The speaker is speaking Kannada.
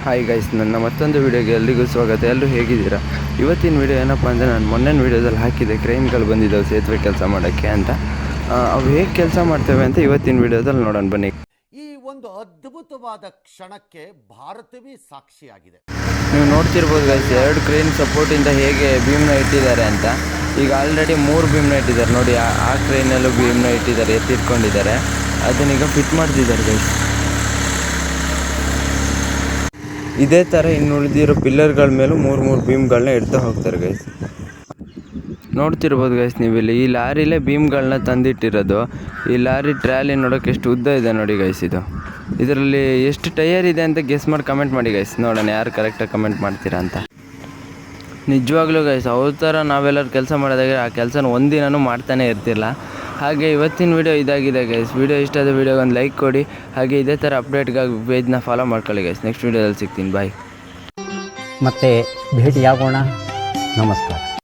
ಹಾಯ್ ಗೈಸ್, ನನ್ನ ಮತ್ತೊಂದು ವೀಡಿಯೋಗೆ ಎಲ್ರಿಗೂ ಸ್ವಾಗತ. ಎಲ್ಲರೂ ಹೇಗಿದ್ದೀರಾ? ಇವತ್ತಿನ ವೀಡಿಯೋ ಏನಪ್ಪ ಅಂದರೆ, ನಾನು ಮೊನ್ನೆ ವೀಡಿಯೋದಲ್ಲಿ ಹಾಕಿದೆ ಕ್ರೈನ್ಗಳು ಬಂದಿದ್ದಾವೆ ಸೇತುವೆ ಕೆಲಸ ಮಾಡೋಕ್ಕೆ ಅಂತ. ಅವು ಹೇಗೆ ಕೆಲಸ ಮಾಡ್ತೇವೆ ಅಂತ ಇವತ್ತಿನ ವೀಡಿಯೋದಲ್ಲಿ ನೋಡೋಣ ಬನ್ನಿ. ಈ ಒಂದು ಅದ್ಭುತವಾದ ಕ್ಷಣಕ್ಕೆ ಭಾರತವೇ ಸಾಕ್ಷಿಯಾಗಿದೆ. ನೀವು ನೋಡ್ತಿರ್ಬೋದು ಗೈಸ್, 2 ಕ್ರೈನ್ ಸಪೋರ್ಟಿಂದ ಹೇಗೆ ಬೀಮ್ನ ಇಟ್ಟಿದ್ದಾರೆ ಅಂತ. ಈಗ ಆಲ್ರೆಡಿ 3 ಬೀಮ್ನ ಇಟ್ಟಿದ್ದಾರೆ ನೋಡಿ. ಆ ಕ್ರೈನಲ್ಲೂ ಬೀಮ್ನ ಇಟ್ಟಿದ್ದಾರೆ, ಎತ್ತಿಟ್ಕೊಂಡಿದ್ದಾರೆ. ಅದನ್ನೀಗ ಫಿಟ್ ಮಾಡ್ತಿದ್ದಾರೆ ಗೈಸ್. ಇದೇ ಥರ ಇನ್ನು ಉಳಿದಿರೋ ಪಿಲ್ಲರ್ಗಳ ಮೇಲೂ 3 ಬೀಮ್ಗಳನ್ನ ಇಡ್ತಾ ಹೋಗ್ತಾರೆ ಗೈಸ್. ನೋಡ್ತಿರ್ಬೋದು ಗೈಸ್ ನೀವಿಲ್ಲಿ, ಈ ಲಾರಿಲೇ ಬೀಮ್ಗಳನ್ನ ತಂದಿಟ್ಟಿರೋದು. ಈ ಲಾರಿ ಟ್ರ್ಯಾಲಿ ನೋಡೋಕೆ ಎಷ್ಟು ಉದ್ದ ಇದೆ ನೋಡಿ ಗೈಸ್. ಇದರಲ್ಲಿ ಎಷ್ಟು ಟೈರ್ ಇದೆ ಅಂತ ಗೆಸ್ ಮಾಡಿ ಕಮೆಂಟ್ ಮಾಡಿ ಗೈಸ್, ನೋಡೋಣ ಯಾರು ಕರೆಕ್ಟಾಗಿ ಕಮೆಂಟ್ ಮಾಡ್ತೀರಾ ಅಂತ. ನಿಜವಾಗ್ಲೂ ಗೈಸ್, ಅವ್ರ ಥರ ನಾವೆಲ್ಲರೂ ಕೆಲಸ ಮಾಡಿದಾಗ ಆ ಕೆಲಸನ ಒಂದಿನೂ ಮಾಡ್ತಾನೆ ಇರ್ತಿಲ್ಲ. ಹಾಗೆ ಇವತ್ತಿನ ವೀಡಿಯೋ ಇದಾಗಿದೆ ಗೈಸ್. ವೀಡಿಯೋ ಇಷ್ಟ ಆದ ವೀಡಿಯೋಗೆ ಒಂದು ಲೈಕ್ ಕೊಡಿ. ಹಾಗೆ ಇದೇ ಥರ ಅಪ್ಡೇಟ್ಗಾಗಿ ಪೇಜ್ನ ಫಾಲೋ ಮಾಡ್ಕೊಳ್ಳಿ ಗೈಸ್. ನೆಕ್ಸ್ಟ್ ವೀಡಿಯೋದಲ್ಲಿ ಸಿಗ್ತೀನಿ, ಬಾಯ್. ಮತ್ತೆ ಭೇಟಿಯಾಗೋಣ. ನಮಸ್ಕಾರ.